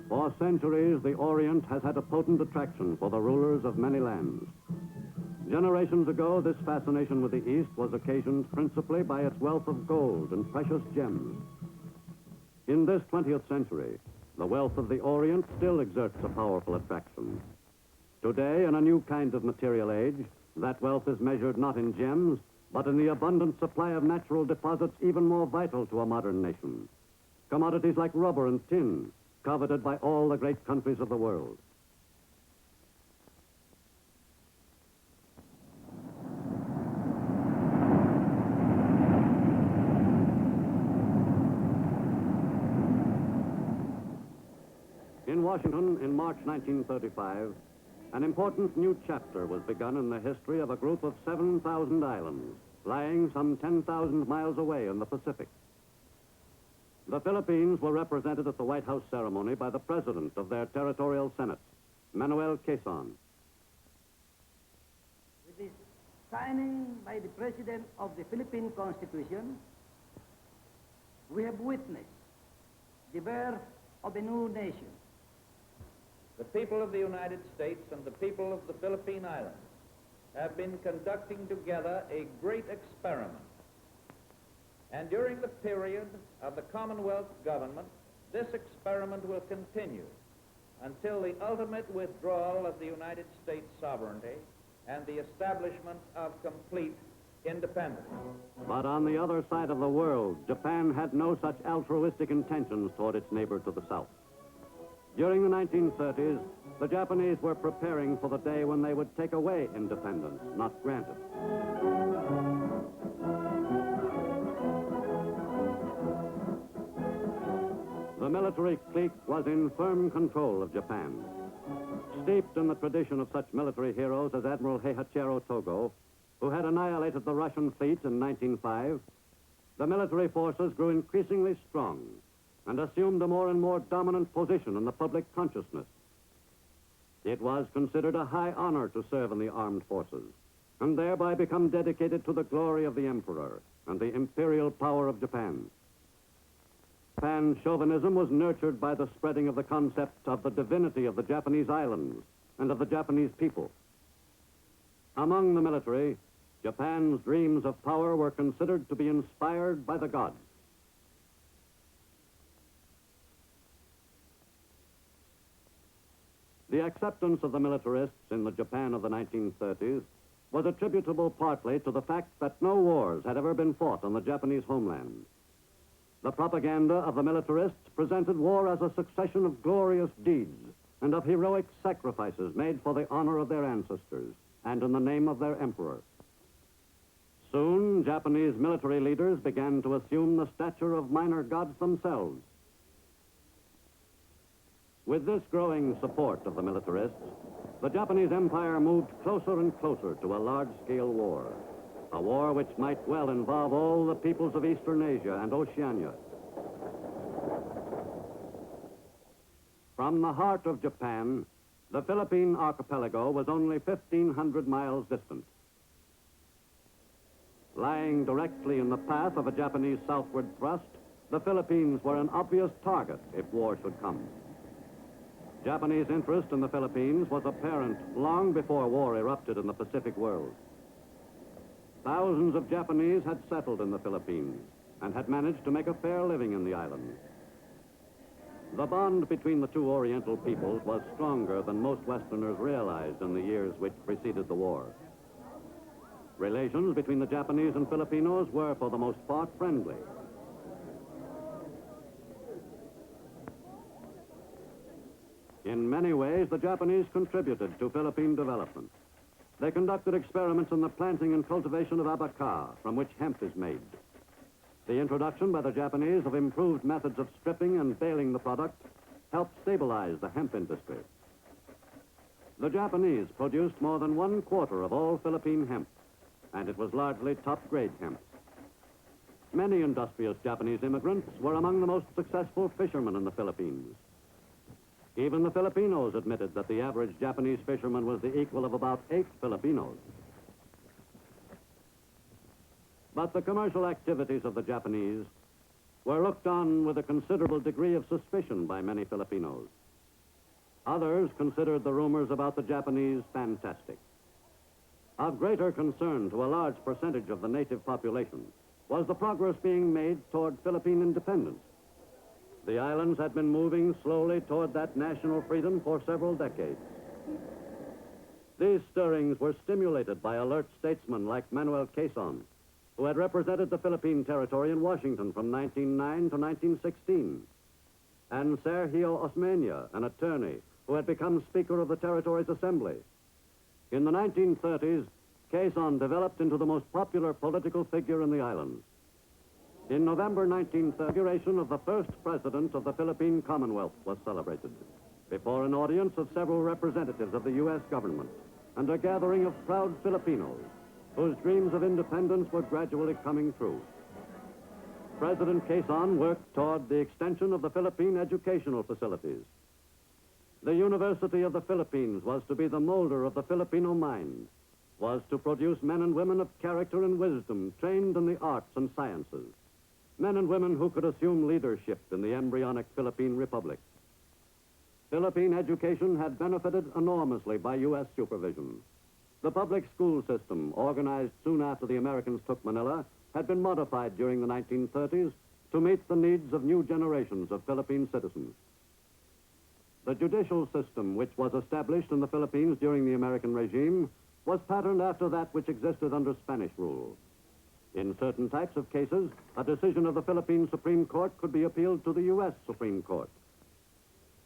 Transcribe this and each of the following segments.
For centuries, the Orient has had a potent attraction for the rulers of many lands. Generations ago, this fascination with the East was occasioned principally by its wealth of gold and precious gems. In this 20th century, the wealth of the Orient still exerts a powerful attraction. Today, in a new kind of material age, that wealth is measured not in gems, but in the abundant supply of natural deposits even more vital to a modern nation. Commodities like rubber and tin, coveted by all the great countries of the world. In Washington, in March 1935, an important new chapter was begun in the history of a group of 7,000 islands, lying some 10,000 miles away in the Pacific. The Philippines were represented at the White House ceremony by the president of their territorial senate, Manuel Quezon. With the signing by the President of the Philippine Constitution, we have witnessed the birth of a new nation. The people of the United States and the people of the Philippine Islands have been conducting together a great experiment. And during the period of the Commonwealth government, this experiment will continue until the ultimate withdrawal of the United States sovereignty and the establishment of complete independence. But on the other side of the world, Japan had no such altruistic intentions toward its neighbor to the south. During the 1930s, the Japanese were preparing for the day when they would take away independence, not grant it. The military clique was in firm control of Japan. Steeped in the tradition of such military heroes as Admiral Heihachiro Togo, who had annihilated the Russian fleet in 1905, the military forces grew increasingly strong and assumed a more and more dominant position in the public consciousness. It was considered a high honor to serve in the armed forces and thereby become dedicated to the glory of the emperor and the imperial power of Japan. Pan-chauvinism was nurtured by the spreading of the concept of the divinity of the Japanese islands and of the Japanese people. Among the military, Japan's dreams of power were considered to be inspired by the gods. The acceptance of the militarists in the Japan of the 1930s was attributable partly to the fact that no wars had ever been fought on the Japanese homeland. The propaganda of the militarists presented war as a succession of glorious deeds and of heroic sacrifices made for the honor of their ancestors and in the name of their emperor. Soon, Japanese military leaders began to assume the stature of minor gods themselves. With this growing support of the militarists, the Japanese Empire moved closer and closer to a large-scale war, a war which might well involve all the peoples of Eastern Asia and Oceania. From the heart of Japan, the Philippine archipelago was only 1,500 miles distant. Lying directly in the path of a Japanese southward thrust, the Philippines were an obvious target if war should come. Japanese interest in the Philippines was apparent long before war erupted in the Pacific world. Thousands of Japanese had settled in the Philippines and had managed to make a fair living in the island. The bond between the two Oriental peoples was stronger than most Westerners realized in the years which preceded the war. Relations between the Japanese and Filipinos were, for the most part, friendly. In many ways, the Japanese contributed to Philippine development. They conducted experiments in the planting and cultivation of abaca, from which hemp is made. The introduction by the Japanese of improved methods of stripping and baling the product helped stabilize the hemp industry. The Japanese produced more than 1/4 of all Philippine hemp, and it was largely top-grade hemp. Many industrious Japanese immigrants were among the most successful fishermen in the Philippines. Even the Filipinos admitted that the average Japanese fisherman was the equal of about 8 Filipinos. But the commercial activities of the Japanese were looked on with a considerable degree of suspicion by many Filipinos. Others considered the rumors about the Japanese fantastic. Of greater concern to a large percentage of the native population was the progress being made toward Philippine independence. The islands had been moving slowly toward that national freedom for several decades. These stirrings were stimulated by alert statesmen like Manuel Quezon, who had represented the Philippine territory in Washington from 1909 to 1916, and Sergio Osmeña, an attorney who had become Speaker of the Territory's Assembly. In the 1930s, Quezon developed into the most popular political figure in the islands. In November 1930, the inauguration of the first president of the Philippine Commonwealth was celebrated before an audience of several representatives of the U.S. government and a gathering of proud Filipinos whose dreams of independence were gradually coming true. President Quezon worked toward the extension of the Philippine educational facilities. The University of the Philippines was to be the molder of the Filipino mind, was to produce men and women of character and wisdom trained in the arts and sciences, men and women who could assume leadership in the embryonic Philippine Republic. Philippine education had benefited enormously by U.S. supervision. The public school system, organized soon after the Americans took Manila, had been modified during the 1930s to meet the needs of new generations of Philippine citizens. The judicial system, which was established in the Philippines during the American regime, was patterned after that which existed under Spanish rule. In certain types of cases, a decision of the Philippine Supreme Court could be appealed to the U.S. Supreme Court.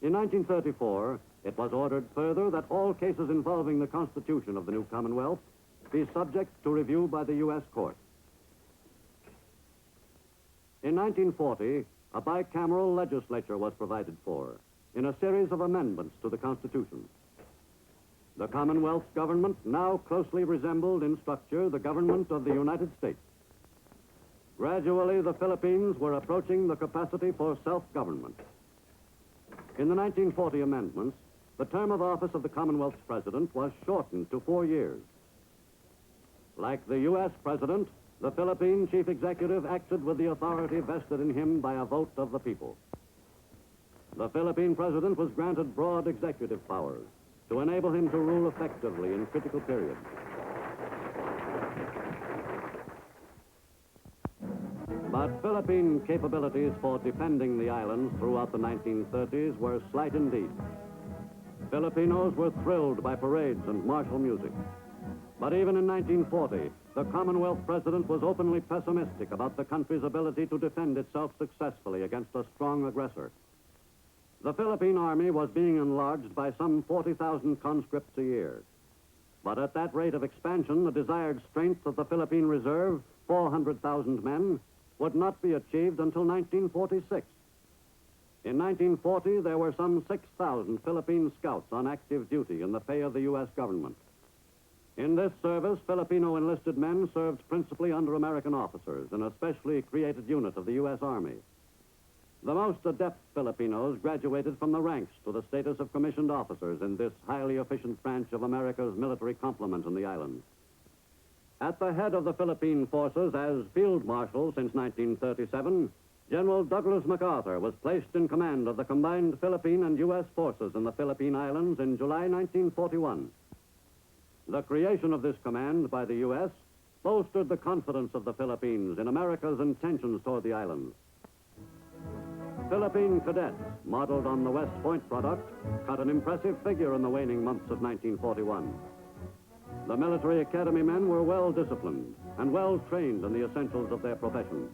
In 1934, it was ordered further that all cases involving the Constitution of the new Commonwealth be subject to review by the U.S. court. In 1940, a bicameral legislature was provided for in a series of amendments to the Constitution. The Commonwealth's government now closely resembled in structure the government of the United States. Gradually, the Philippines were approaching the capacity for self-government. In the 1940 amendments, the term of office of the Commonwealth's president was shortened to 4 years. Like the U.S. president, the Philippine chief executive acted with the authority vested in him by a vote of the people. The Philippine president was granted broad executive powers to enable him to rule effectively in critical periods. But Philippine capabilities for defending the islands throughout the 1930s were slight indeed. Filipinos were thrilled by parades and martial music. But even in 1940, the Commonwealth president was openly pessimistic about the country's ability to defend itself successfully against a strong aggressor. The Philippine Army was being enlarged by some 40,000 conscripts a year. But at that rate of expansion, the desired strength of the Philippine Reserve, 400,000 men, would not be achieved until 1946. In 1940, there were some 6,000 Philippine scouts on active duty in the pay of the U.S. government. In this service, Filipino enlisted men served principally under American officers in a specially created unit of the U.S. Army. The most adept Filipinos graduated from the ranks to the status of commissioned officers in this highly efficient branch of America's military complement in the islands. At the head of the Philippine forces as Field Marshal since 1937, General Douglas MacArthur was placed in command of the combined Philippine and U.S. forces in the Philippine Islands in July 1941. The creation of this command by the U.S. bolstered the confidence of the Philippines in America's intentions toward the islands. Philippine cadets, modeled on the West Point product, cut an impressive figure in the waning months of 1941. The military academy men were well disciplined and well trained in the essentials of their profession.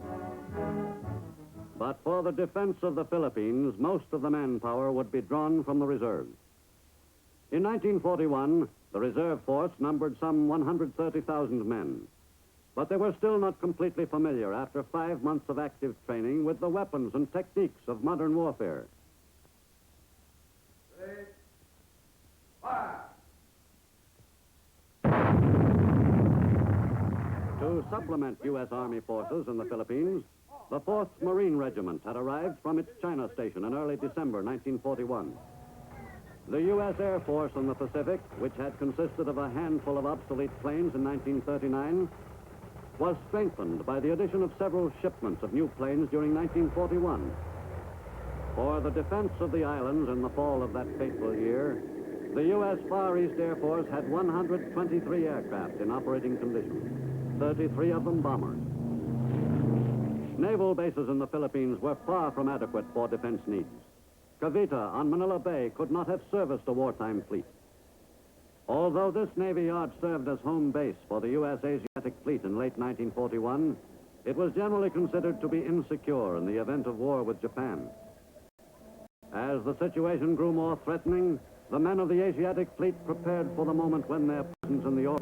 But for the defense of the Philippines, most of the manpower would be drawn from the reserves. In 1941, the reserve force numbered some 130,000 men. But they were still not completely familiar after 5 months of active training with the weapons and techniques of modern warfare. Ready, fire! To supplement U.S. Army forces in the Philippines, the 4th Marine Regiment had arrived from its China station in early December 1941. The U.S. Air Force in the Pacific, which had consisted of a handful of obsolete planes in 1939, was strengthened by the addition of several shipments of new planes during 1941. For the defense of the islands in the fall of that fateful year, the U.S. Far East Air Force had 123 aircraft in operating condition, 33 of them bombers. Naval bases in the Philippines were far from adequate for defense needs. Cavite on Manila Bay could not have serviced a wartime fleet. Although this Navy yard served as home base for the U.S. Asiatic Fleet in late 1941, it was generally considered to be insecure in the event of war with Japan. As the situation grew more threatening, the men of the Asiatic Fleet prepared for the moment when their presence in the orbit